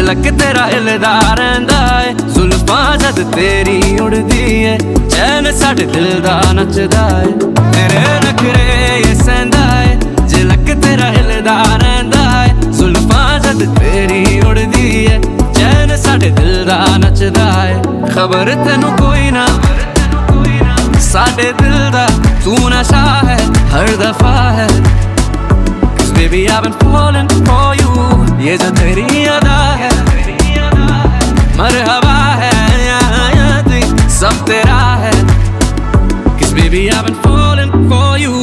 झलक तेरा हिलदा रहिंदा है, जुल्फां जद तेरी उड़दी है, चैन साडे दिल दा नचदा है। तेरे नखरे ये सहंदा है, झलक तेरा हिलदा रहिंदा है, जुल्फां जद तेरी उड़दी है, चैन साडे दिल दा नचदा है। खबर तेनू कोई ना साडे दिल दा, तू नशा है हर दफा है। Cause baby I've been falling for you, ये जो तेरी अदा है, मरहबा है तू सब तेरा है। Cause baby I've been falling for you।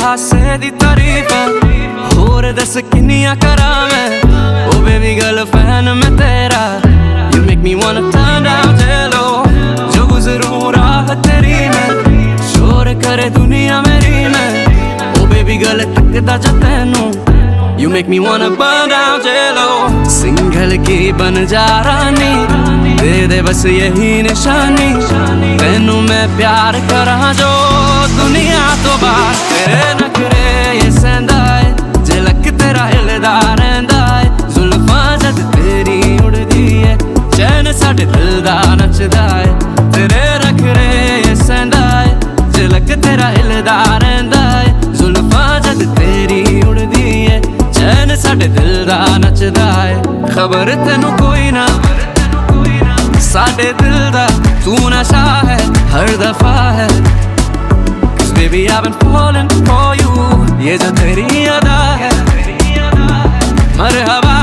हासे दी तारीफ होर दस किन्नियां करां मैं, ओ बेबी गर्ल फैन मैं तेरा। You make me wanna turn down जेलो, जो गुजरूं राह तेरी में, शोर करे दुनिया मेरी में, ओ बेबी गर्ल तकदा जा तैनू। You make me wanna burn down जेलो, सिंगल की बन जा रानी, दे दे बस यही निशानी, तैनू मैं प्यार करा जो दुनिया तो बाहर। तेरे नखरे ये सहंदा है, झलक तेरा हिलदा रहिंदा है, जुल्फां जद तेरी उड़दी है, चैन साडे दिल दा नचदा है। तेरे नखरे ये सहंदा है, झलक तेरा हिलदा रहिंदा है, जुल्फां जद तेरी उड़दी है, चैन साडे दिल दा नचदा है। खबर तेनू कोई ना साडे दिल दा, तू नशा है हर दफा है। Cause baby I've been falling for you, ये जो तेरी अदा है, मरहबा